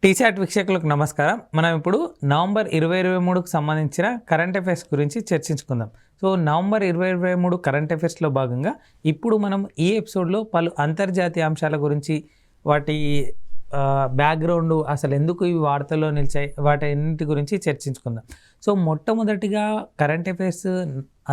టీచాట్ వీక్షకులకు నమస్కారం. మనం ఇప్పుడు నవంబర్ 2023కు సంబంధించిన కరెంట్ అఫైర్స్ గురించి చర్చించుకుందాం. సో నవంబర్ 2023 కరెంట్ అఫైర్స్లో భాగంగా ఇప్పుడు మనం ఈ ఎపిసోడ్లో పలు అంతర్జాతీయ అంశాల గురించి, వాటి బ్యాక్గ్రౌండ్, అసలు ఎందుకు ఇవి వార్తల్లో నిలిచాయి, వాటన్నిటి గురించి చర్చించుకుందాం. సో మొట్టమొదటిగా కరెంట్ అఫైర్స్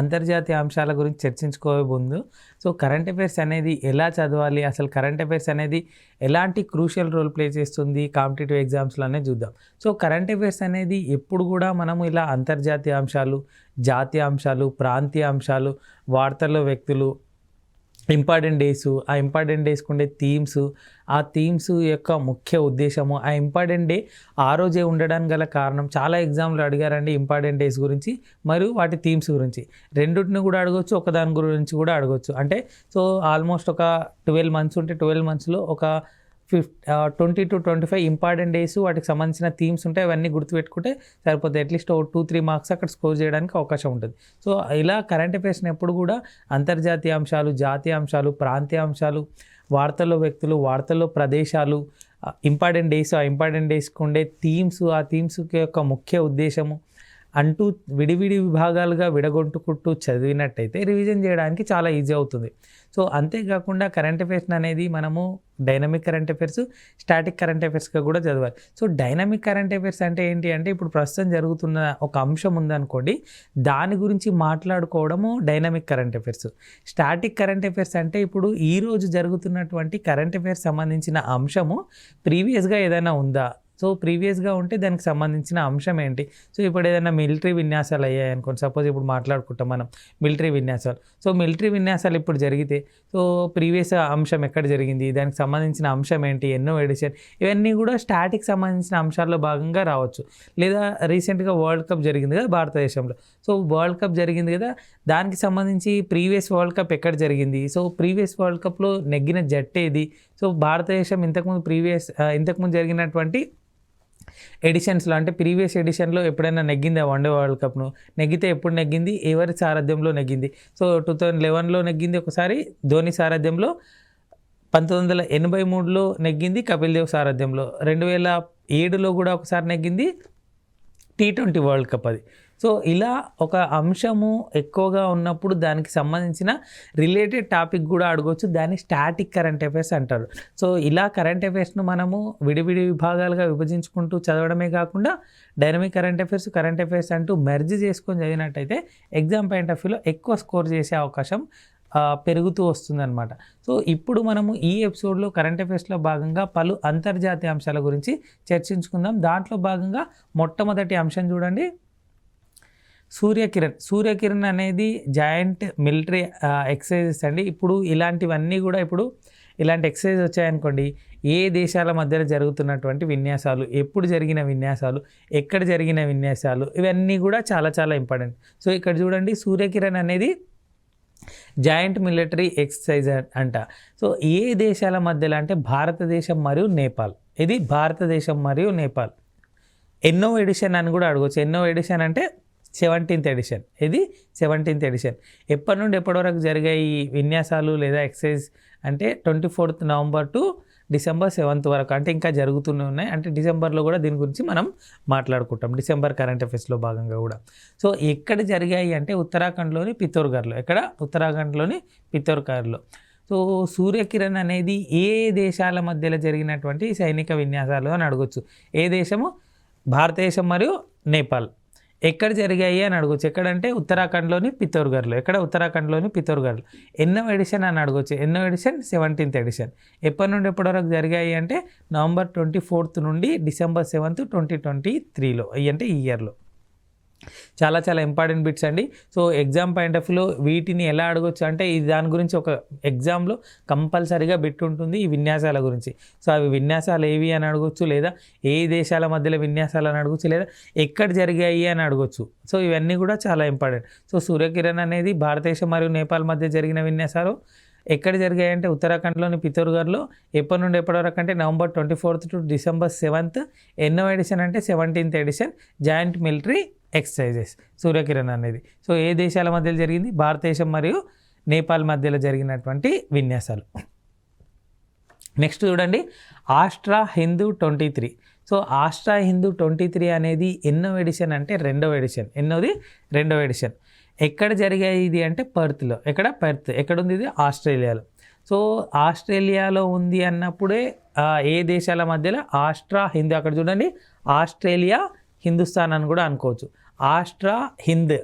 అంతర్జాతీయ అంశాల గురించి చర్చించుకోవే ముందు, సో కరెంట్ అఫైర్స్ అనేది ఎలా చదవాలి, అసలు కరెంట్ అఫైర్స్ అనేది ఎలాంటి క్రూషియల్ రోల్ ప్లే చేస్తుంది కాంపిటేటివ్ ఎగ్జామ్స్లోనే చూద్దాం. సో కరెంట్ అఫైర్స్ అనేది ఎప్పుడు కూడా మనము ఇలా అంతర్జాతీయ అంశాలు, జాతీయ అంశాలు, ప్రాంతీయ అంశాలు, వార్తల్లో వ్యక్తులు, ఇంపార్టెంట్ డేస్, ఆ ఇంపార్టెంట్ డేస్కి ఉండే థీమ్స్, ఆ థీమ్స్ యొక్క ముఖ్య ఉద్దేశము, ఆ ఇంపార్టెంట్ డే ఆ రోజే ఉండడానికి గల కారణం. చాలా ఎగ్జామ్లు అడిగారండి ఇంపార్టెంట్ డేస్ గురించి మరియు వాటి థీమ్స్ గురించి. రెండింటిని కూడా అడగవచ్చు, ఒకదాని గురించి కూడా అడగవచ్చు. అంటే సో ఆల్మోస్ట్ ఒక 12 మంత్స్ ఉంటే 12 మంత్స్లో ఒక 20 to 25 ఇంపార్టెంట్ డేస్, వాటికి సంబంధించిన థీమ్స్ ఉంటాయి. అవన్నీ గుర్తుపెట్టుకుంటే సరిపోతుంది. అట్లీస్ట్ 2-3 మార్క్స్ అక్కడ స్కోర్ చేయడానికి అవకాశం ఉంటుంది. సో ఇలా కరెంట్ అఫైర్స్ని ఎప్పుడు కూడా అంతర్జాతీయ అంశాలు, జాతీయ అంశాలు, ప్రాంతీయ అంశాలు, వార్తల్లో వ్యక్తులు, వార్తల్లో ప్రదేశాలు, ఇంపార్టెంట్ డేస్, ఆ ఇంపార్టెంట్ డేస్కి ఉండే థీమ్స్, ఆ థీమ్స్ యొక్క ముఖ్య ఉద్దేశము అంటూ విడివిడి విభాగాలుగా విడగొట్టుకుంటూ చదివినట్టయితే రివిజన్ చేయడానికి చాలా ఈజీ అవుతుంది. సో అంతేకాకుండా కరెంట్ అఫైర్స్ అనేది మనము dynamic current affairs, static current అఫైర్స్గా కూడా చదవాలి. సో డైనమిక్ కరెంట్ అఫైర్స్ అంటే ఏంటి అంటే, ఇప్పుడు ప్రస్తుతం జరుగుతున్న ఒక అంశం ఉందనుకోండి, దాని గురించి మాట్లాడుకోవడము dynamic current affairs. Static current affairs అంటే ఇప్పుడు ఈరోజు జరుగుతున్నటువంటి కరెంట్ అఫైర్స్ సంబంధించిన అంశము ప్రీవియస్గా ఏదైనా ఉందా, సో ప్రీవియస్గా ఉంటే దానికి సంబంధించిన అంశం ఏంటి. సో ఇప్పుడు ఏదైనా మిలిటరీ విన్యాసాలు అయ్యాయి అనుకోండి, సపోజ్ ఇప్పుడు మాట్లాడుకుంటాం మనం మిలిటరీ విన్యాసాలు. సో మిలిటరీ విన్యాసాలు ఇప్పుడు జరిగితే, సో ప్రీవియస్ అంశం ఎక్కడ జరిగింది, దానికి సంబంధించిన అంశం ఏంటి, ఎన్నో ఎడిషన్, ఇవన్నీ కూడా స్టాటిక్ సంబంధించిన అంశాల్లో భాగంగా రావచ్చు. లేదా రీసెంట్గా వరల్డ్ కప్ జరిగింది కదా భారతదేశంలో. సో వరల్డ్ కప్ జరిగింది కదా, దానికి సంబంధించి ప్రీవియస్ వరల్డ్ కప్ ఎక్కడ జరిగింది, సో ప్రీవియస్ వరల్డ్ కప్లో నెగ్గిన జట్టు ఏది, సో భారతదేశం ఇంతకుముందు జరిగినటువంటి ఎడిషన్స్లో, అంటే ప్రీవియస్ ఎడిషన్లో ఎప్పుడైనా నెగ్గిందా వన్డే వరల్డ్ కప్ను, నెగ్గితే ఎప్పుడు నెగ్గింది, ఎవరి సారథ్యంలో నెగ్గింది. సో 2011లో నెగ్గింది ఒకసారి ధోని సారథ్యంలో, 1983లో నెగ్గింది కపిల్ దేవ్ సారథ్యంలో, 2007లో కూడా ఒకసారి నెగ్గింది T20 వరల్డ్ కప్ అది. సో ఇలా ఒక అంశము ఎక్కువగా ఉన్నప్పుడు దానికి సంబంధించిన రిలేటెడ్ టాపిక్ కూడా అడగవచ్చు. దాన్ని స్టాటిక్ కరెంట్ అఫైర్స్ అంటారు. సో ఇలా కరెంట్ అఫైర్స్ను మనము విడివిడి విభాగాలుగా విభజించుకుంటూ చదవడమే కాకుండా డైనమిక్ కరెంట్ అఫైర్స్ అంటూ మెర్జ్ చేసుకొని చదివినట్టయితే ఎగ్జామ్ పాయింట్ ఆఫ్ వ్యూలో ఎక్కువ స్కోర్ చేసే అవకాశం పెరుగుతూ వస్తుందన్నమాట. సో ఇప్పుడు మనము ఈ ఎపిసోడ్లో కరెంట్ అఫైర్స్లో భాగంగా పలు అంతర్జాతీయ అంశాల గురించి చర్చించుకుందాం. దాంట్లో భాగంగా మొట్టమొదటి అంశం చూడండి, సూర్యకిరణ్ అనేది జాయింట్ మిలిటరీ ఎక్సర్సైజెస్ అండి. ఇప్పుడు ఇలాంటివన్నీ కూడా, ఇప్పుడు ఇలాంటి ఎక్సర్సైజ్ వచ్చాయనుకోండి, ఏ దేశాల మధ్యలో జరుగుతున్నటువంటి విన్యాసాలు, ఎప్పుడు జరిగిన విన్యాసాలు, ఎక్కడ జరిగిన విన్యాసాలు, ఇవన్నీ కూడా చాలా చాలా ఇంపార్టెంట్. సో ఇక్కడ చూడండి, సూర్యకిరణ్ అనేది జాయింట్ మిలిటరీ ఎక్సర్సైజ్ అంట. సో ఏ దేశాల మధ్యలో అంటే భారతదేశం మరియు నేపాల్. ఇది భారతదేశం మరియు నేపాల్. ఎన్నో ఎడిషన్ అని కూడా అడగవచ్చు. ఎన్నో ఎడిషన్ అంటే 17th ఎడిషన్. ఇది 17th ఎడిషన్. ఎప్పటి నుండి ఎప్పటి వరకు జరిగాయి ఈ విన్యాసాలు లేదా ఎక్సర్సైజ్ అంటే 24th November to December 7th వరకు, అంటే ఇంకా జరుగుతూనే ఉన్నాయి. అంటే డిసెంబర్లో కూడా దీని గురించి మనం మాట్లాడుకుంటాం, డిసెంబర్ కరెంట్ అఫైర్స్లో భాగంగా కూడా. సో ఎక్కడ జరిగాయి అంటే ఉత్తరాఖండ్లోని పితోర్గఢ్లో. ఎక్కడ? ఉత్తరాఖండ్లోని పితోర్గఢ్లో. సో సూర్యకిరణ్ అనేది ఏ దేశాల మధ్యలో జరిగినటువంటి సైనిక విన్యాసాలు అని అడగొచ్చు. ఏ దేశము? భారతదేశం మరియు నేపాల్. ఎక్కడ జరిగాయి అని అడగొచ్చు. ఎక్కడంటే ఉత్తరాఖండ్లోని పితోర్గఢ్లో. ఎక్కడ? ఉత్తరాఖండ్లోని పితోర్గఢ్లో. ఎన్నో ఎడిషన్ అని అడగొచ్చు. ఎన్నో ఎడిషన్? 17th edition. ఎప్పటి నుండి ఎప్పటి వరకు జరిగాయి అంటే నవంబర్ 24th నుండి December 7th 2023లో, అంటే ఈ ఇయర్లో. చాలా చాలా ఇంపార్టెంట్ బిట్స్ అండి. సో ఎగ్జామ్ పాయింట్ ఆఫ్ వ్యూలో వీటిని ఎలా అడగొచ్చు అంటే, ఇది దాని గురించి ఒక ఎగ్జామ్లో కంపల్సరీగా బిట్ ఉంటుంది ఈ విన్యాసాల గురించి. సో అవి విన్యాసాలు ఏవి అని అడగొచ్చు, లేదా ఏ దేశాల మధ్యలో విన్యాసాలు అని అడగొచ్చు, లేదా ఎక్కడ జరిగాయి అని అడగొచ్చు. సో ఇవన్నీ కూడా చాలా ఇంపార్టెంట్. సో సూర్యకిరణ్ అనేది భారతదేశం మరియు నేపాల్ మధ్య జరిగిన విన్యాసాలు. ఎక్కడ జరిగాయంటే ఉత్తరాఖండ్లోని పితోర్గఢ్లో. ఎప్పటి నుండి ఎప్పటి వరకు అంటే November 24th to December 7th. ఎన్నో ఎడిషన్ అంటే 17th edition joint military exercises Suryakiran అనేది. సో ఏ దేశాల మధ్యలో జరిగింది? భారతదేశం మరియు నేపాల్ మధ్యలో జరిగినటువంటి విన్యాసాలు. నెక్స్ట్ చూడండి, ఆస్ట్రా హిందూ 23. సో ఆస్ట్రా హిందూ 23 అనేది ఎన్నో ఎడిషన్ అంటే రెండవ ఎడిషన్. రెండవ ఎడిషన్. ఎక్కడ జరిగాయి ఇది అంటే పర్త్లో. ఎక్కడుంది ఇది? ఆస్ట్రేలియాలో. సో ఆస్ట్రేలియాలో ఉంది అన్నప్పుడే ఏ దేశాల మధ్యలో? ఆస్ట్రా హింద్. అక్కడ చూడండి, ఆస్ట్రేలియా హిందుస్థాన్ అని కూడా అనుకోవచ్చు. ఆస్ట్రా హింద్.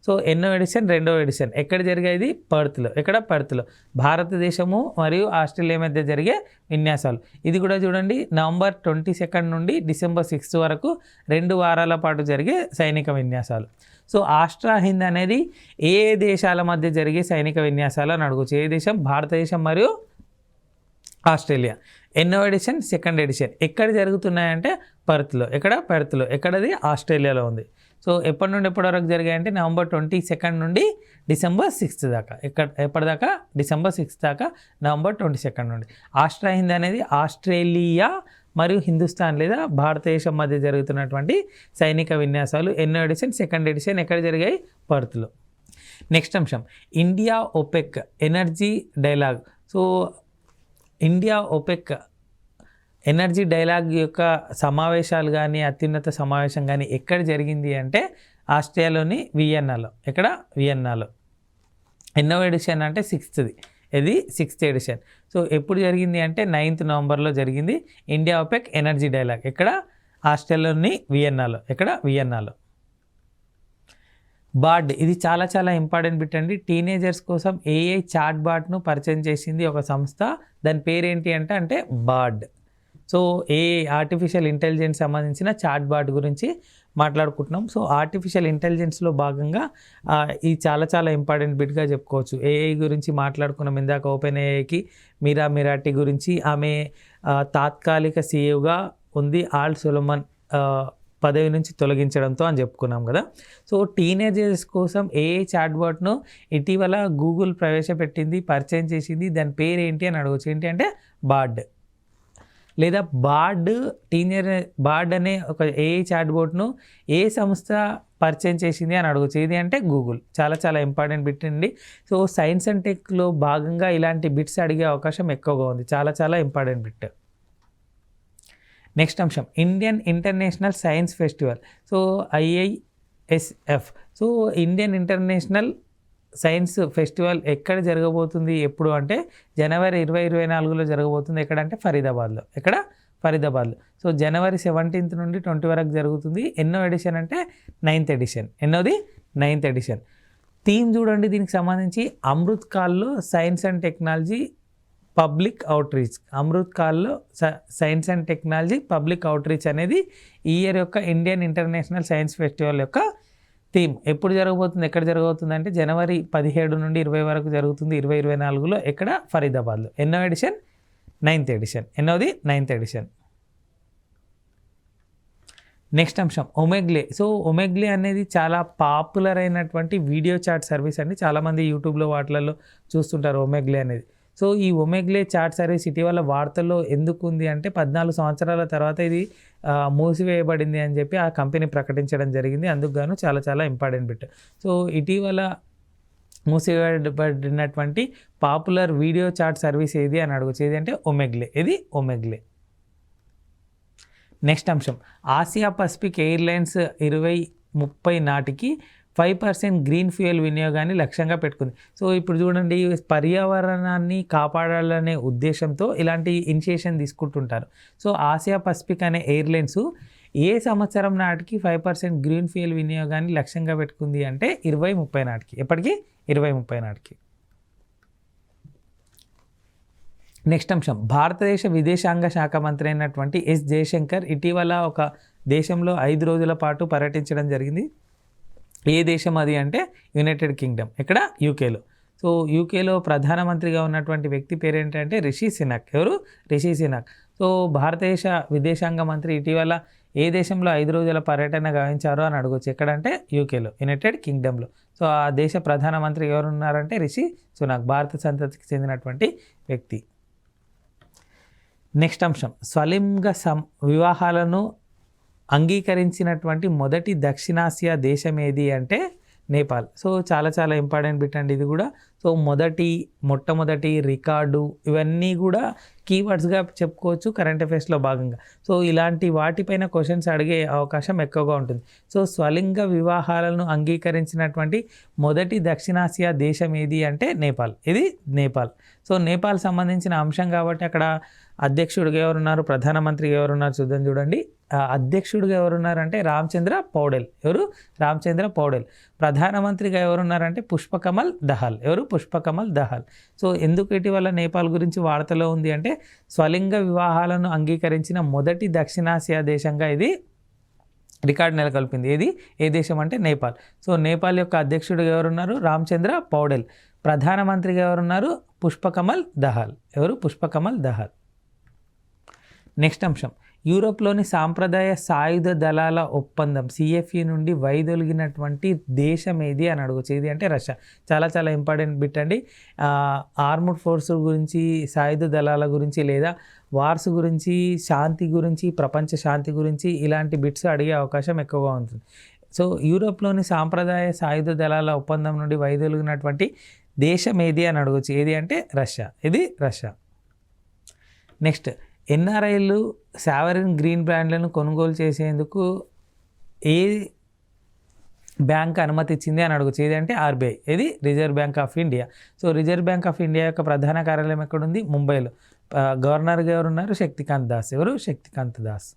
సో ఎన్నో ఎడిషన్? రెండవ ఎడిషన్. ఎక్కడ జరిగాయి? పర్త్లో. పర్త్లో. భారతదేశము మరియు ఆస్ట్రేలియా మధ్య జరిగే విన్యాసాలు. ఇది కూడా చూడండి, నవంబర్ 22 నుండి డిసెంబర్ 6 వరకు 2 వారాల పాటు జరిగే సైనిక విన్యాసాలు. సో ఆస్ట్రా హింద్ అనేది ఏ దేశాల మధ్య జరిగే సైనిక విన్యాసాలు అని అడగవచ్చు. ఏ దేశం? భారతదేశం మరియు ఆస్ట్రేలియా. ఎన్నో ఎడిషన్? Second edition. ఎక్కడ జరుగుతున్నాయంటే పర్త్లో. పర్త్లో. ఎక్కడది? ఆస్ట్రేలియాలో ఉంది. సో ఎప్పటి నుండి ఎప్పటి వరకు జరిగాయంటే నవంబర్ 22 నుండి డిసెంబర్ 6 దాకా. ఎప్పటిదాకా? డిసెంబర్ 6 దాకా, నవంబర్ 22 నుండి. ఆస్ట్రా హింద్ అనేది ఆస్ట్రేలియా మరియు హిందుస్థాన్ లేదా భారతదేశం మధ్య జరుగుతున్నటువంటి సైనిక విన్యాసాలు. ఎన్నో ఎడిషన్? Second edition. ఎక్కడ జరిగాయి? పర్త్లో. నెక్స్ట్ అంశం, India OPEC energy dialogue. So India OPEC energy dialogue యొక్క సమావేశాలు కానీ అత్యున్నత సమావేశం కానీ ఎక్కడ జరిగింది అంటే ఆస్ట్రేలియాలోని వియన్నాలో. వియన్నాలో. ఎన్నో ఎడిషన్ అంటే 6th. ఇది 6th ఎడిషన్. సో ఎప్పుడు జరిగింది అంటే 9th నవంబర్లో జరిగింది ఇండియా ఒపెక్ ఎనర్జీ డైలాగ్. ఆస్ట్రేలియాలోని వియన్నాలో. వియన్నాలో. బార్డ్, ఇది చాలా చాలా ఇంపార్టెంట్ బిట్ అండి. టీనేజర్స్ కోసం ఏఐ చాట్ బాట్ను పరిచయం చేసింది ఒక సంస్థ. దాని పేరేంటి అంటే బార్డ్. సో ఆర్టిఫిషియల్ ఇంటెలిజెన్స్ సంబంధించిన చాట్ బాట్ గురించి మాట్లాడుకుంటున్నాం. సో ఆర్టిఫిషియల్ ఇంటెలిజెన్స్లో భాగంగా ఇది చాలా చాలా ఇంపార్టెంట్ బిట్గా చెప్పుకోవచ్చు. ఏఐ గురించి మాట్లాడుకున్నాం ఇందాక. ఓపెన్ ఏఐకి మీరా మిరాటి గురించి, ఆమె తాత్కాలిక సీఈఓగా ఉంది ఆల్ సొలొమన్ పదవి నుంచి తొలగించడంతో అని చెప్పుకున్నాం కదా. సో టీనేజర్స్ కోసం ఏఐ చాట్ బాట్ను ఇటీవల గూగుల్ ప్రవేశపెట్టింది, పరిచయం చేసింది. దాని పేరు ఏంటి అని అడగచ్చు. ఏంటి అంటే బార్డ్ లేదా బార్డ్ అనే ఒక ఏఐ చాట్ బోట్ను ఏ సంస్థ పరిచయం చేసింది అని అడగచ్చు. ఏది అంటే గూగుల్. చాలా చాలా ఇంపార్టెంట్ బిట్ అండి. సో సైన్స్ అండ్ టెక్లో భాగంగా ఇలాంటి బిట్స్ అడిగే అవకాశం ఎక్కువగా ఉంది. చాలా చాలా ఇంపార్టెంట్ బిట్. నెక్స్ట్ అంశం, Indian international science festival. So IISF. So Indian international science festival ఎక్కడ జరగబోతుంది, ఎప్పుడు అంటే జనవరి 2024లో జరగబోతుంది. ఎక్కడంటే ఫరీదాబాద్లో. ఫరీదాబాద్లో. సో జనవరి 17 నుండి 20 వరకు జరుగుతుంది. ఎన్నో ఎడిషన్ అంటే 9th edition. 9th edition. Theme చూడండి దీనికి సంబంధించి, అమృత్ కాల్లో science and technology public outreach. Amrit కాల్లో science and technology public outreach అనేది ఈ ఇయర్ యొక్క ఇండియన్ ఇంటర్నేషనల్ సైన్స్ ఫెస్టివల్ యొక్క థీమ్. ఎప్పుడు జరగబోతుంది, ఎక్కడ జరగబోతుంది అంటే జనవరి 17 నుండి 20 వరకు జరుగుతుంది 2024లో. ఫరీదాబాద్లో. ఎన్నో edition? 9th edition. 9th edition. Next అంశం, ఒమెగ్లే. సో ఒమెగ్లే అనేది చాలా పాపులర్ అయినటువంటి వీడియో చాట్ సర్వీస్ అండి. చాలామంది యూట్యూబ్లో వాటిలలో చూస్తుంటారు ఒమెగ్లే అనేది. సో ఈ ఒమెగ్లే చాట్ సర్వీస్ ఇటీవల వార్తల్లో ఎందుకు ఉంది అంటే 14 సంవత్సరాల తర్వాత ఇది మూసివేయబడింది అని చెప్పి ఆ కంపెనీ ప్రకటించడం జరిగింది. అందుకు గాను చాలా చాలా ఇంపార్టెంట్ బిట్. సో ఇటీవల మూసివేయబడినటువంటి పాపులర్ వీడియో చాట్ సర్వీస్ ఏది అని అడగచ్చు. ఏది అంటే ఒమెగ్లే. నెక్స్ట్ అంశం, ఆసియా పసిఫిక్ ఎయిర్లైన్స్ 2030 నాటికి 5% గ్రీన్ ఫ్యూయల్ వినియోగాన్ని లక్ష్యంగా పెట్టుకుంది. సో ఇప్పుడు చూడండి, పర్యావరణాన్ని కాపాడాలనే ఉద్దేశంతో ఇలాంటి ఇనిషియేషన్ తీసుకుంటుంటారు. సో ఆసియా పసిఫిక్ అనే ఎయిర్లైన్స్ ఏ సంవత్సరం నాటికి 5% గ్రీన్ ఫ్యూయల్ వినియోగాన్ని లక్ష్యంగా పెట్టుకుంది అంటే 2030 నాటికి. ఎప్పటికీ? 2030 నాటికి. నెక్స్ట్ అంశం, భారతదేశ విదేశాంగ శాఖ మంత్రి అయినటువంటి ఎస్ జయశంకర్ ఇటీవల ఒక దేశంలో 5 రోజుల పాటు పర్యటించడం జరిగింది. ఏ దేశం అది అంటే యునైటెడ్ కింగ్డమ్. యూకేలో. సో యూకేలో ప్రధానమంత్రిగా ఉన్నటువంటి వ్యక్తి పేరేంటంటే రిషి సునాక్. ఎవరు? రిషి సునాక్. సో భారతదేశ విదేశాంగ మంత్రి ఇటీవల ఏ దేశంలో 5 రోజుల పర్యటన గావించారో అని అడగచ్చు. ఎక్కడంటే యూకేలో, యునైటెడ్ కింగ్డమ్లో. సో ఆ దేశ ప్రధానమంత్రి ఎవరు ఉన్నారంటే రిషి సునాక్, భారత సంతతికి చెందినటువంటి వ్యక్తి. నెక్స్ట్ అంశం, స్వలింగ వివాహాలను అంగీకరించినటువంటి మొదటి దక్షిణాసియా దేశం ఏది అంటే నేపాల్. సో చాలా చాలా ఇంపార్టెంట్ బిట్ అండి ఇది కూడా. సో మొట్టమొదటి రికార్డు ఇవన్నీ కూడా కీవర్డ్స్గా చెప్పుకోవచ్చు కరెంట్ అఫైర్స్లో భాగంగా. సో ఇలాంటి వాటిపైన క్వశ్చన్స్ అడిగే అవకాశం ఎక్కువగా ఉంటుంది. సో స్వలింగ వివాహాలను అంగీకరించినటువంటి మొదటి దక్షిణాసియా దేశం ఏది అంటే నేపాల్. ఇది నేపాల్. సో నేపాల్ సంబంధించిన అంశం కాబట్టి అక్కడ అధ్యక్షుడిగా ఎవరున్నారు, ప్రధానమంత్రిగా ఎవరున్నారు చూద్దాం. చూడండి, అధ్యక్షుడిగా ఎవరున్నారంటే రామచంద్ర పౌడెల్. ఎవరు? రామచంద్ర పౌడెల్. ప్రధానమంత్రిగా ఎవరున్నారంటే పుష్పకమల్ దహాల్. ఎవరు? పుష్పకమల్ దహాల్. సో ఎందుకు ఇటీవల నేపాల్ గురించి వార్తలో ఉంది అంటే స్వలింగ వివాహాలను అంగీకరించిన మొదటి దక్షిణాసియా దేశంగా ఇది రికార్డు నెలకొల్పింది. ఏ దేశం అంటే నేపాల్. సో నేపాల్ యొక్క అధ్యక్షుడిగా ఎవరున్నారు? రామచంద్ర పౌడెల్. ప్రధానమంత్రిగా ఎవరున్నారు? పుష్పకమల్ దహాల్. ఎవరు? పుష్పకమల్ దహాల్. నెక్స్ట్ అంశం, యూరోప్లోని సాంప్రదాయ సాయుధ దళాల ఒప్పందం సిఎఫ్ఈ నుండి వైదొలిగినటువంటి దేశం ఏది అని అడగచ్చు. ఏది అంటే రష్యా. చాలా చాలా ఇంపార్టెంట్ బిట్ అండి. ఆర్మ్డ్ ఫోర్స్ గురించి, సాయుధ దళాల గురించి లేదా వార్స్ గురించి, శాంతి గురించి, ప్రపంచ శాంతి గురించి ఇలాంటి బిట్స్ అడిగే అవకాశం ఎక్కువగా ఉంటుంది. సో యూరోప్లోని సాంప్రదాయ సాయుధ దళాల ఒప్పందం నుండి వైదొలిగినటువంటి దేశం ఏది అని అడగచ్చు. ఏది అంటే రష్యా. ఇది రష్యా. నెక్స్ట్, ఎన్ఆర్ఐలు సావరిన్ గ్రీన్ బ్రాండ్లను కొనుగోలు చేసేందుకు ఏ బ్యాంక్ అనుమతి ఇచ్చింది అని అడగచ్చు. ఏదంటే ఆర్బీఐ. ఇది reserve bank of India. So reserve bank of India యొక్క ప్రధాన కార్యాలయం ఎక్కడుంది? ముంబైలో. గవర్నర్గా ఎవరున్నారు? శక్తికాంత్ దాస్. ఎవరు? శక్తికాంత్ దాస్.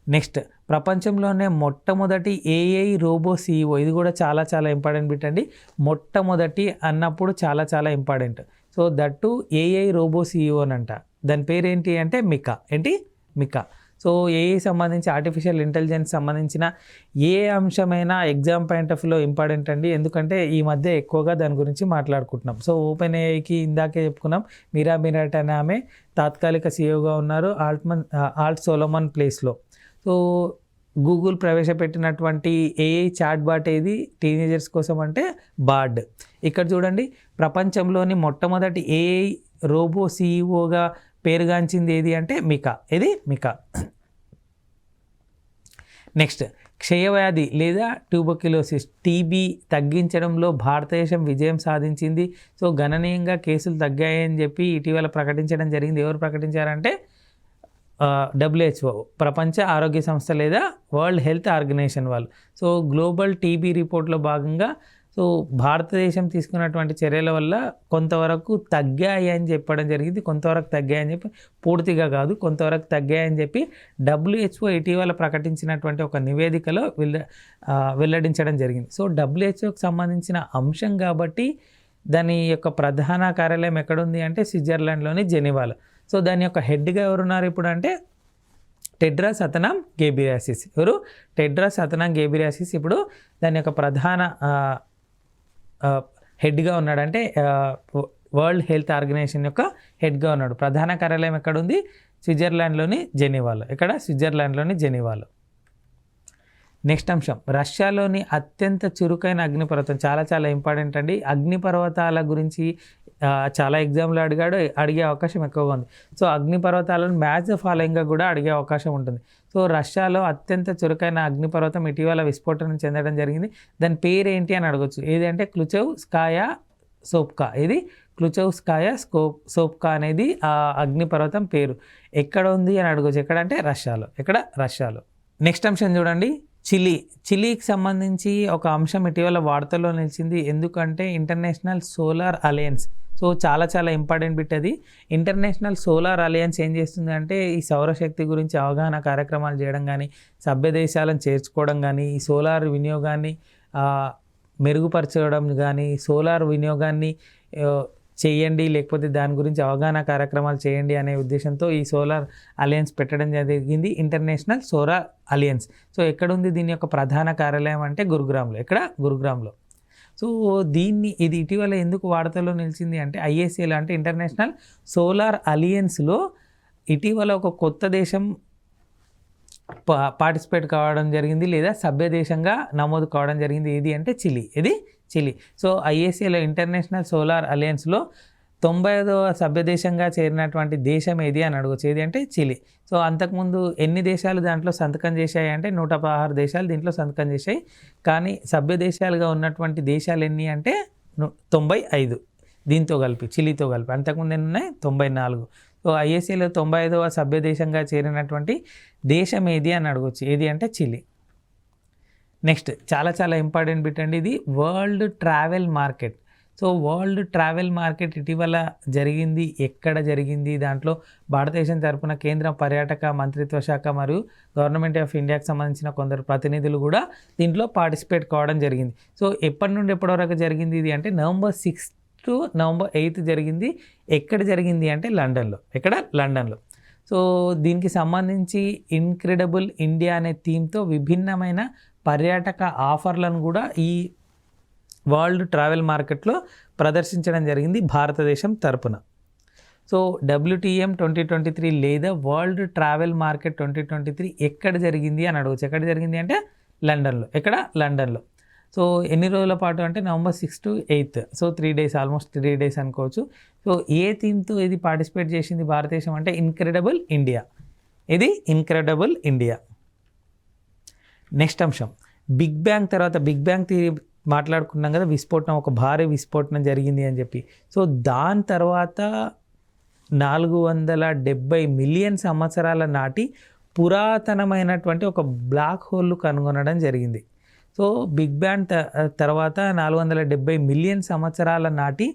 నెక్స్ట్, ప్రపంచంలోనే మొట్టమొదటి ఏఐ రోబో సీఈఓ. ఇది కూడా చాలా చాలా ఇంపార్టెంట్ బిట్ అండి. మొట్టమొదటి అన్నప్పుడు చాలా చాలా important. So that AI robot CEO అంట. దాని పేరు ఏంటి అంటే మికా. ఏంటి? మికా. సో ఏఐ సంబంధించి, ఆర్టిఫిషియల్ ఇంటెలిజెన్స్ సంబంధించిన ఏ అంశమైనా ఎగ్జామ్ పాయింట్ ఆఫ్ వ్యూలో ఇంపార్టెంట్ అండి. ఎందుకంటే ఈ మధ్య ఎక్కువగా దాని గురించి మాట్లాడుకుంటున్నాం. సో ఓపెన్ ఏఐకి ఇందాకే చెప్పుకున్నాం, మీరా మిరాట్ అనే ఆమె తాత్కాలిక సీఈఓగా ఉన్నారు ఆల్ట్ సోలమన్ ప్లేస్లో. సో గూగుల్ ప్రవేశపెట్టినటువంటి ఏఐ చాట్ బాట్ ఏది టీనేజర్స్ కోసం అంటే బార్డ్. ఇక్కడ చూడండి, ప్రపంచంలోని మొట్టమొదటి ఏఐ రోబో సీఈఓగా పేరుగాంచింది ఏది అంటే మికా. ఇది మికా. నెక్స్ట్, క్షయవ్యాధి లేదా ట్యూబర్క్యులోసిస్ టీబీ తగ్గించడంలో భారతదేశం విజయం సాధించింది. సో గణనీయంగా కేసులు తగ్గాయని చెప్పి ఇటీవల ప్రకటించడం జరిగింది. ఎవరు ప్రకటించారంటే WHO, ప్రపంచ ఆరోగ్య సంస్థ లేదా వరల్డ్ హెల్త్ ఆర్గనైజేషన్ వాళ్ళు. సో గ్లోబల్ టీబీ రిపోర్ట్లో భాగంగా సో భారతదేశం తీసుకున్నటువంటి చర్యల వల్ల కొంతవరకు తగ్గాయి అని చెప్పడం జరిగింది. కొంతవరకు తగ్గాయని చెప్పి, పూర్తిగా కాదు, కొంతవరకు తగ్గాయని చెప్పి WHO ఇటీవల ప్రకటించినటువంటి ఒక నివేదికలో వెల్లడించడం జరిగింది. సో WHOకి సంబంధించిన అంశం కాబట్టి దాని యొక్క ప్రధాన కార్యాలయం ఎక్కడుంది అంటే స్విట్జర్లాండ్లోని జెనీవాలో. సో దాని యొక్క హెడ్గా ఎవరున్నారు ఇప్పుడు అంటే టెడ్రాస్ అథనామ్ గేబ్రియాసిస్. ఎవరు? టెడ్రాస్ అథనామ్ గేబ్రియాసిస్ ఇప్పుడు దాని యొక్క ప్రధాన హెడ్గా ఉన్నాడు. అంటే వరల్డ్ హెల్త్ ఆర్గనైజేషన్ యొక్క హెడ్గా ఉన్నాడు. ప్రధాన కార్యాలయం ఎక్కడుంది? స్విట్జర్లాండ్లోని జెనీవాలో. ఇక్కడ స్విట్జర్లాండ్లోని జెనీవాలో. నెక్స్ట్ అంశం, రష్యాలోని అత్యంత చురుకైన అగ్నిపర్వతం. చాలా చాలా ఇంపార్టెంట్ అండి. అగ్నిపర్వతాల గురించి చాలా ఎగ్జామ్లు అడిగే అవకాశం ఎక్కువగా ఉంది. సో అగ్నిపర్వతాలను మ్యాచ్ ద ఫాలోయింగ్గా కూడా అడిగే అవకాశం ఉంటుంది. సో రష్యాలో అత్యంత చురుకైన అగ్నిపర్వతం ఇటీవల విస్ఫోటనం చెందడం జరిగింది. దాని పేరు ఏంటి అని అడగచ్చు. ఏదంటే క్లుచెవ్స్కాయా సోప్కా. ఇది క్లుచెవ్స్కాయా సోప్కా అనేది ఆ అగ్నిపర్వతం పేరు. ఎక్కడ ఉంది అని అడగచ్చు. ఎక్కడంటే రష్యాలో. ఎక్కడ? రష్యాలో. నెక్స్ట్ అంశం చూడండి, చిలీకి సంబంధించి ఒక అంశం ఇటీవల వార్తల్లో నిలిచింది. ఎందుకంటే ఇంటర్నేషనల్ సోలార్ అలయన్స్. సో చాలా చాలా ఇంపార్టెంట్ బిట్ అది. ఇంటర్నేషనల్ సోలార్ అలయన్స్ ఏం చేస్తుంది అంటే ఈ సౌరశక్తి గురించి అవగాహన కార్యక్రమాలు చేయడం కానీ, సభ్య దేశాలను చేర్చుకోవడం కానీ, ఈ సోలార్ వినియోగాన్ని మెరుగుపరచడం కానీ, సోలార్ వినియోగాన్ని చేయండి, లేకపోతే దాని గురించి అవగాహన కార్యక్రమాలు చేయండి అనే ఉద్దేశంతో ఈ సోలార్ అలయన్స్ పెట్టడం జరిగింది, ఇంటర్నేషనల్ సోలార్ అలయన్స్. సో ఎక్కడుంది దీని యొక్క ప్రధాన కార్యాలయం అంటే గురుగ్రామ్లో. ఎక్కడ? గురుగ్రామ్లో. సో ఇది ఇటీవల ఎందుకు వార్తల్లో నిలిచింది అంటే ISAలో అంటే ఇంటర్నేషనల్ సోలార్ అలయన్స్లో ఇటీవల ఒక కొత్త దేశం పార్టిసిపేట్ కావడం జరిగింది లేదా సభ్య దేశంగా నమోదు కావడం జరిగింది. ఏది అంటే చిలీ. ఇది చిలీ. సో ISAలో ఇంటర్నేషనల్ సోలార్ అలయన్స్లో 95వ సభ్య దేశంగా చేరినటువంటి దేశం ఏది అని అడగచ్చు. ఏది అంటే చిలీ. సో అంతకుముందు ఎన్ని దేశాలు దాంట్లో సంతకం చేశాయి అంటే 116 దేశాలు దీంట్లో సంతకం చేశాయి. కానీ సభ్య దేశాలుగా ఉన్నటువంటి దేశాలు ఎన్ని అంటే 95 దీంతో కలిపి, చిలీతో కలిపి. అంతకుముందు ఎన్ని ఉన్నాయి? 94. సో ఐఎస్ఏలో 95వ సభ్య దేశంగా చేరినటువంటి దేశం ఏది అని అడగచ్చు. ఏది అంటే చిలీ. నెక్స్ట్ చాలా చాలా ఇంపార్టెంట్ బిట్ అండి ఇది, world travel market. So world travel market ఇటీవల జరిగింది, ఎక్కడ జరిగింది? దాంట్లో భారతదేశం తరపున కేంద్ర పర్యాటక మంత్రిత్వ శాఖ మరియు గవర్నమెంట్ ఆఫ్ ఇండియాకి సంబంధించిన కొందరు ప్రతినిధులు కూడా దీంట్లో పార్టిసిపేట్ కావడం జరిగింది. సో ఎప్పటి నుండి ఎప్పటి వరకు జరిగింది ఇది అంటే November 6 to November 8 జరిగింది. ఎక్కడ జరిగింది అంటే లండన్లో. ఎక్కడ? లండన్లో. సో దీనికి సంబంధించి ఇన్క్రెడిబుల్ ఇండియా అనే థీమ్తో విభిన్నమైన పర్యాటక ఆఫర్లను కూడా ఈ వరల్డ్ ట్రావెల్ మార్కెట్లో ప్రదర్శించడం జరిగింది భారతదేశం తరపున. సో WTM 2023 లేదా వరల్డ్ ట్రావెల్ మార్కెట్ 2023 ఎక్కడ జరిగింది అని అడగచ్చు. ఎక్కడ జరిగింది అంటే లండన్లో. ఎక్కడ? లండన్లో. సో ఎన్ని రోజుల పాటు అంటే November 6 to 8. So 3 days, almost 3 days అనుకోవచ్చు. సో ఏ థీమ్తో ఇది పార్టిసిపేట్ చేసింది భారతదేశం అంటే ఇన్క్రెడిబుల్ ఇండియా. ఇది ఇన్క్రెడిబుల్ ఇండియా. నెక్స్ట్ అంశం, బిగ్ బ్యాంగ్ తర్వాత బిగ్ బ్యాంగ్ థియరీ మాట్లాడుకున్నాం కదా, విస్ఫోటనం, ఒక భారీ విస్ఫోటనం జరిగింది అని చెప్పి. సో దాని తర్వాత 470 మిలియన్ సంవత్సరాల నాటి పురాతనమైనటువంటి ఒక బ్లాక్ హోల్ కనుగొనడం జరిగింది. సో బిగ్ బ్యాంగ్ తర్వాత 470 మిలియన్ సంవత్సరాల నాటి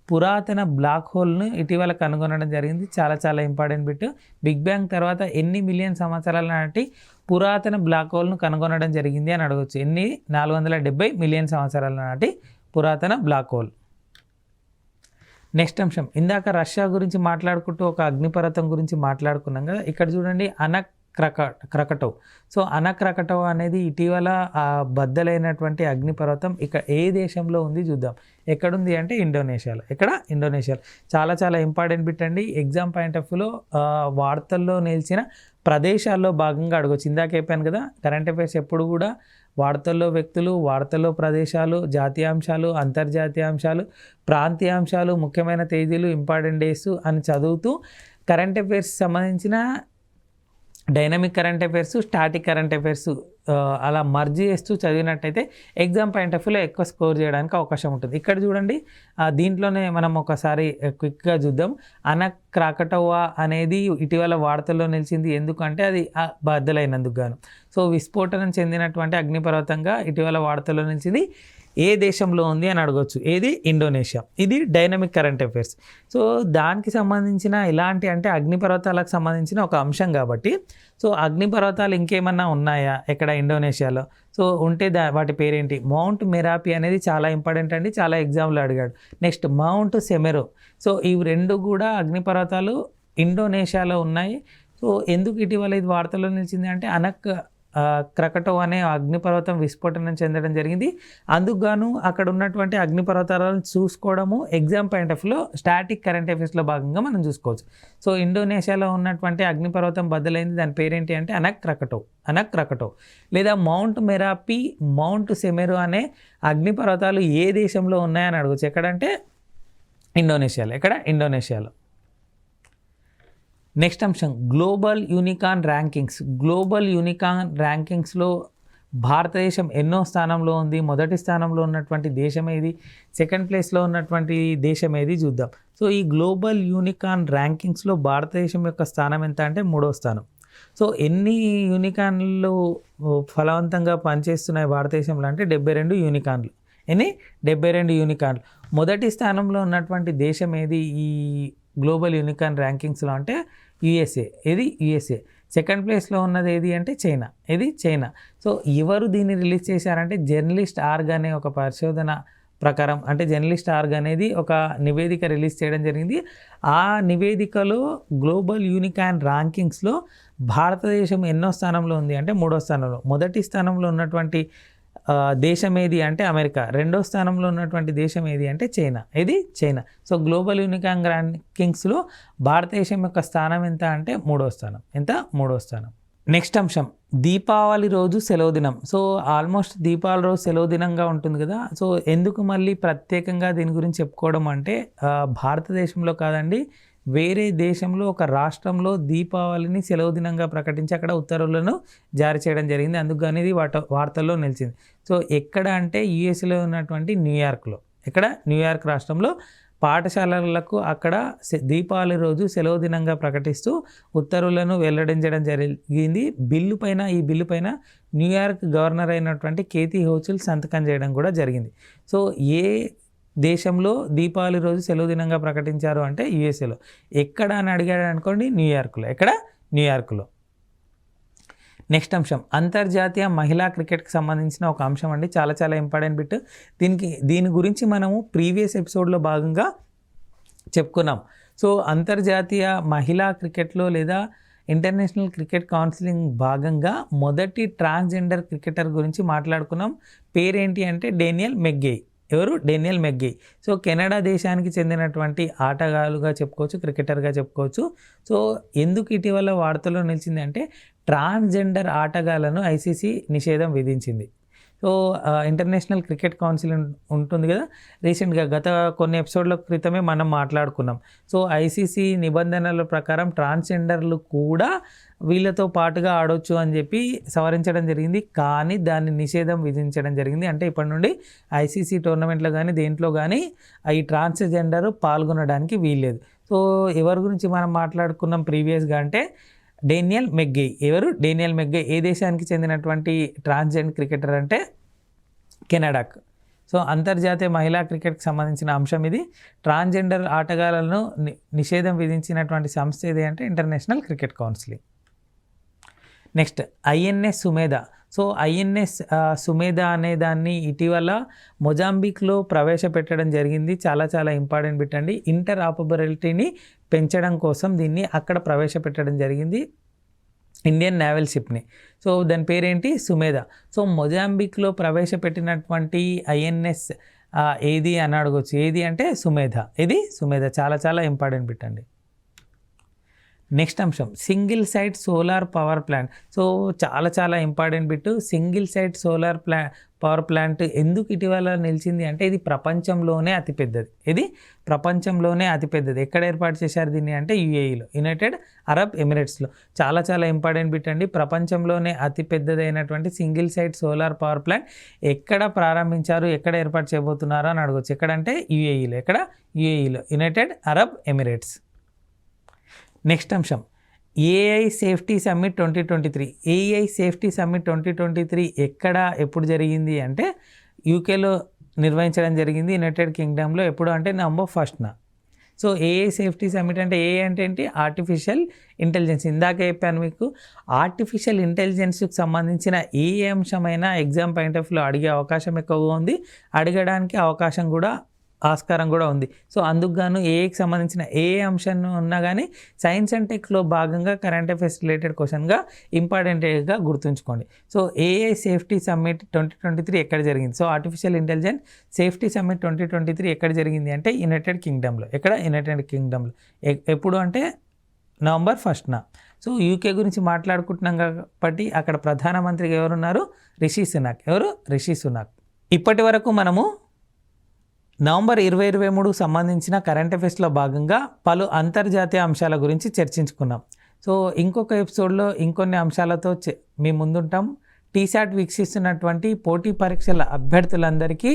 పురాతన బ్లాక్ హోల్ను ఇటీవల కనుగొనడం జరిగింది. చాలా చాలా ఇంపార్టెంట్ బిట్. బిగ్ బ్యాంగ్ తర్వాత ఎన్ని మిలియన్ సంవత్సరాల నాటి పురాతన బ్లాక్ హోల్ను కనుగొనడం జరిగింది అని అడగచ్చు. ఎన్ని? 470 మిలియన్ సంవత్సరాల నాటి పురాతన బ్లాక్ హోల్. నెక్స్ట్ అంశం, ఇందాక రష్యా గురించి మాట్లాడుకుంటూ ఒక అగ్నిపర్వతం గురించి మాట్లాడుకున్నాం కదా. ఇక్కడ చూడండి, క్రకటోవ్. సో క్రకటోవ్ అనేది ఇటీవల బద్దలైనటువంటి అగ్నిపర్వతం ఇక ఏ దేశంలో ఉంది చూద్దాం. ఎక్కడుంది అంటే ఇండోనేషియాలో. ఎక్కడ? ఇండోనేషియాలో. చాలా చాలా ఇంపార్టెంట్ బిట్ అండి. ఎగ్జామ్ పాయింట్ ఆఫ్ వ్యూలో వార్తల్లో నిలిచిన ప్రదేశాల్లో భాగంగా అడగచ్చు. ఇందాక చెప్పాను కదా, కరెంట్ అఫైర్స్ ఎప్పుడు కూడా వార్తల్లో వ్యక్తులు, వార్తల్లో ప్రదేశాలు, జాతీయాంశాలు, అంతర్జాతీయాంశాలు, ప్రాంతీయాంశాలు, ముఖ్యమైన తేదీలు, ఇంపార్టెంట్ డేస్ అని చదువుతూ కరెంట్ అఫైర్స్ సంబంధించిన dynamic current affairs, static current affairs అలా మర్జ్ చేస్తూ చదివినట్టయితే ఎగ్జామ్ పాయింట్ ఆఫ్ వ్యూలో ఎక్కువ స్కోర్ చేయడానికి అవకాశం ఉంటుంది. ఇక్కడ చూడండి, దీంట్లోనే మనం ఒకసారి క్విక్గా చూద్దాం. క్రాకటోవా అనేది ఇటీవల వార్తల్లో నిలిచింది. ఎందుకంటే అది బద్దలైనందుకు గాను. సో విస్ఫోటనం చెందినటువంటి అగ్నిపర్వతంగా ఇటీవల వార్తల్లో నిలిచింది. ఏ దేశంలో ఉంది అని అడగచ్చు. ఏది? ఇండోనేషియా. ఇది డైనమిక్ కరెంట్ అఫైర్స్. సో దానికి సంబంధించిన ఇలాంటి అంటే అగ్నిపర్వతాలకు సంబంధించిన ఒక అంశం కాబట్టి, సో అగ్నిపర్వతాలు ఇంకేమన్నా ఉన్నాయా ఎక్కడ ఇండోనేషియాలో? సో ఉంటే వాటి పేరేంటి? మౌంట్ మెరాపి అనేది చాలా ఇంపార్టెంట్ అండి, చాలా ఎగ్జామ్లో అడిగాడు. Next mount సెమెరో. సో ఇవి రెండు కూడా అగ్నిపర్వతాలు ఇండోనేషియాలో ఉన్నాయి. సో ఎందుకు ఇటీవల ఇది వార్తల్లో నిలిచింది అంటే క్రకటోవ్ అనే అగ్నిపర్వతం విస్ఫోటనం చెందడం జరిగింది. అందుకు గాను అక్కడ ఉన్నటువంటి అగ్నిపర్వతాలను చూసుకోవడము ఎగ్జామ్ పాయింట్ ఆఫ్ వ్యూలో స్టాటిక్ కరెంట్ అఫైర్స్లో భాగంగా మనం చూసుకోవచ్చు. సో ఇండోనేషియాలో ఉన్నటువంటి అగ్నిపర్వతం బద్దలైంది, దాని పేరేంటి అంటే క్రకటోవ్. లేదా మౌంట్ మెరాపి, మౌంట్ సెమెరో అనే అగ్నిపర్వతాలు ఏ దేశంలో ఉన్నాయని అడగచ్చు. ఎక్కడంటే ఇండోనేషియాలో. ఎక్కడ? ఇండోనేషియాలో. నెక్స్ట్ అంశం, global unicorn rankings. Global unicorn ర్యాంకింగ్స్లో భారతదేశం ఎన్నో స్థానంలో ఉంది? మొదటి స్థానంలో ఉన్నటువంటి దేశం ఏది? సెకండ్ ప్లేస్లో ఉన్నటువంటి దేశం ఏది చూద్దాం. సో ఈ గ్లోబల్ యూనికార్న్ ర్యాంకింగ్స్లో భారతదేశం యొక్క స్థానం ఎంత అంటే 3వ స్థానం. సో ఎన్ని యూనికార్న్లు ఫలవంతంగా పనిచేస్తున్నాయి భారతదేశంలో అంటే 72 యూనికార్న్లు. ఎన్ని? 72 యూనికార్న్లు. మొదటి స్థానంలో ఉన్నటువంటి దేశం ఏది ఈ గ్లోబల్ యూనికార్న్ ర్యాంకింగ్స్లో అంటే USA. ఏది? USA. సెకండ్ ప్లేస్లో ఉన్నది ఏది అంటే చైనా. ఏది? చైనా. సో ఎవరు దీన్ని రిలీజ్ చేశారంటే జర్నలిస్ట్ ఆర్గ్ అనే ఒక పరిశోధన ప్రకారం, అంటే జర్నలిస్ట్ ఆర్గ్ అనేది ఒక నివేదిక రిలీజ్ చేయడం జరిగింది. ఆ నివేదికలో గ్లోబల్ యూనికార్న్ ర్యాంకింగ్స్లో భారతదేశం ఎన్నో స్థానంలో ఉంది అంటే 3వ స్థానంలో. మొదటి స్థానంలో ఉన్నటువంటి దేశం ఏది అంటే అమెరికా. 2వ స్థానంలో ఉన్నటువంటి దేశం ఏది అంటే చైనా. ఇది చైనా. సో గ్లోబల్ యూనికార్న్ ర్యాంకింగ్స్లో భారతదేశం యొక్క స్థానం ఎంత అంటే 3వ స్థానం. ఎంత? 3వ స్థానం. నెక్స్ట్ అంశం దీపావళి రోజు సెలవు దినం. సో ఆల్మోస్ట్ దీపావళి రోజు సెలవు దినంగా ఉంటుంది కదా. సో ఎందుకు మళ్ళీ ప్రత్యేకంగా దీని గురించి చెప్పుకోవడం అంటే భారతదేశంలో కాదండి, వేరే దేశంలో ఒక రాష్ట్రంలో దీపావళిని సెలవు దినంగా ప్రకటించి అక్కడ ఉత్తర్వులను జారీ చేయడం జరిగింది. అందుకు కానీ ఇది వార్తల్లో నిలిచింది. సో ఎక్కడ అంటే యుఎస్లో ఉన్నటువంటి న్యూయార్క్లో, ఇక్కడ న్యూయార్క్ రాష్ట్రంలో పాఠశాలలకు అక్కడ దీపావళి రోజు సెలవు దినంగా ప్రకటిస్తూ ఉత్తర్వులను వెల్లడించడం జరిగింది. ఈ బిల్లు పైన న్యూయార్క్ గవర్నర్ అయినటువంటి కేతీ హోచుల్ సంతకం చేయడం కూడా జరిగింది. సో ఏ దేశంలో దీపావళి రోజు సెలవు దినంగా ప్రకటించారు అంటే యుఎస్ఏలో. ఎక్కడ అని అడిగాడు అనుకోండి, న్యూయార్క్లో. ఎక్కడ? న్యూయార్క్లో. నెక్స్ట్ అంశం అంతర్జాతీయ మహిళా క్రికెట్కి సంబంధించిన ఒక అంశం అండి, చాలా చాలా ఇంపార్టెంట్ బిట్. దీని గురించి మనము ప్రీవియస్ ఎపిసోడ్లో భాగంగా చెప్పుకున్నాం. సో అంతర్జాతీయ మహిళా క్రికెట్లో లేదా ఇంటర్నేషనల్ క్రికెట్ కౌన్సిలింగ్ భాగంగా మొదటి ట్రాన్స్జెండర్ క్రికెటర్ గురించి మాట్లాడుకున్నాం. పేరేంటి అంటే డేనియల్ మెగ్గేయ్. ఎవరు? డేనియల్ మెగ్గేయ్. సో కెనడా దేశానికి చెందినటువంటి ఆటగాళ్ళుగా చెప్పుకోవచ్చు, క్రికెటర్గా చెప్పుకోవచ్చు. సో ఎందుకు ఇటీవల వార్తల్లో నిలిచింది అంటే ట్రాన్స్జెండర్ ఆటగాళ్లను ఐసీసీ నిషేధం విధించింది. సో ఇంటర్నేషనల్ క్రికెట్ కౌన్సిల్ ఉంటుంది కదా, రీసెంట్గా గత కొన్ని ఎపిసోడ్ల క్రితమే మనం మాట్లాడుకున్నాం. సో ఐసీసీ నిబంధనల ప్రకారం ట్రాన్స్జెండర్లు కూడా వీళ్ళతో పాటుగా ఆడొచ్చు అని చెప్పి సవరించడం జరిగింది. కానీ దాన్ని నిషేధం విధించడం జరిగింది. అంటే ఇప్పటి నుండి ఐసీసీ టోర్నమెంట్లో కానీ దేంట్లో కానీ ఈ ట్రాన్స్జెండర్ పాల్గొనడానికి వీల్లేదు. సో ఎవరి గురించి మనం మాట్లాడుకున్నాం ప్రీవియస్గా అంటే డేనియల్ మెగ్గేయ్. ఎవరు? డేనియల్ మెగ్గేయ్. ఏ దేశానికి చెందినటువంటి ట్రాన్స్జెండర్ క్రికెటర్ అంటే కెనడాకు. సో అంతర్జాతీయ మహిళా క్రికెట్కి సంబంధించిన అంశం ఇది. ట్రాన్స్జెండర్ ఆటగాళ్లను నిషేధం విధించినటువంటి సంస్థ ఏది అంటే international cricket counselling. Next INS Sumedha. So INS Sumedha అనే దాన్ని ఇటీవల మొజాంబిక్లో ప్రవేశపెట్టడం జరిగింది. చాలా చాలా ఇంపార్టెంట్ బిట్ అండి. ఇంటర్ ఆపరబిలిటీని పెంచడం కోసం దీన్ని అక్కడ ప్రవేశపెట్టడం జరిగింది, ఇండియన్ నేవల్ షిప్ని. సో దాని పేరేంటి? సుమేధ. సో మొజాంబిక్లో ప్రవేశపెట్టినటువంటి ఐఎన్ఎస్ ఏది అని అడగవచ్చు. ఏది అంటే సుమేధ. ఇది సుమేధ. చాలా చాలా ఇంపార్టెంట్ బిట్ అండి. నెక్స్ట్ అంశం single site solar power plant. So చాలా చాలా important bit. Single site solar power plant ఎందుకు ఇటీవల నిలిచింది అంటే ఇది ప్రపంచంలోనే అతిపెద్దది. ఇది ప్రపంచంలోనే అతిపెద్దది. ఎక్కడ ఏర్పాటు చేశారు దీన్ని అంటే యుఏఈలో, యునైటెడ్ అరబ్ ఎమిరేట్స్లో. చాలా చాలా ఇంపార్టెంట్ బిట్ అండి. ప్రపంచంలోనే అతిపెద్దదైనటువంటి single site solar power plant ఎక్కడ ప్రారంభించారు, ఎక్కడ ఏర్పాటు చేయబోతున్నారో అని అడగవచ్చు. ఎక్కడంటే యుఏఈలో. ఎక్కడ? యుఏఈలో, యునైటెడ్ అరబ్ ఎమిరేట్స్. నెక్స్ట్ అంశం AI safety summit 2023. AI safety summit 2023 ఎక్కడ ఎప్పుడు జరిగింది అంటే యూకేలో నిర్వహించడం జరిగింది, యునైటెడ్ కింగ్డమ్లో. ఎప్పుడు అంటే November 1st. So AI safety summit అంటే ఏఐ అంటే ఏంటి? Artificial intelligence. ఇందాక చెప్పాను మీకు, ఆర్టిఫిషియల్ ఇంటెలిజెన్స్కి సంబంధించిన ఏ అంశమైనా ఎగ్జామ్ పాయింట్ ఆఫ్ వ్యూలో అడిగే అవకాశం ఎక్కువగా ఉంది, అడగడానికి అవకాశం కూడా ఆస్కారం కూడా ఉంది. సో అందుకు గాను ఏఐకి సంబంధించిన ఏ అంశం ఉన్నా కానీ సైన్స్ అండ్ టెక్లో భాగంగా కరెంట్ అఫైర్స్ రిలేటెడ్ క్వశ్చన్గా ఇంపార్టెంట్గా గుర్తుంచుకోండి. సో ఏఐ సేఫ్టీ సమ్మిట్ 2023 ఎక్కడ జరిగింది? So artificial intelligence safety summit 2023 ఎక్కడ జరిగింది అంటే యునైటెడ్ కింగ్డమ్లో. ఎక్కడ? యునైటెడ్ కింగ్డమ్లో. ఎప్పుడు అంటే November 1st. సో యూకే గురించి మాట్లాడుకుంటున్నాం కాబట్టి అక్కడ ప్రధానమంత్రిగా ఎవరున్నారు? రిషి సునాక్. ఎవరు? రిషి సునాక్. ఇప్పటి వరకు మనము November 2023 సంబంధించిన కరెంట్ అఫైర్స్లో భాగంగా పలు అంతర్జాతీయ అంశాల గురించి చర్చించుకున్నాం. సో ఇంకొక ఎపిసోడ్లో ఇంకొన్ని అంశాలతో మీ ముందుంటాం. టీశాట్ వీక్షిస్తున్నటువంటి పోటీ పరీక్షల అభ్యర్థులందరికీ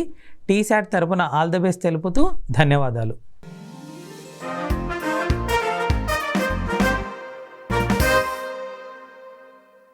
టీశాట్ తరపున ఆల్ ద బెస్ట్ తెలుపుతూ ధన్యవాదాలు.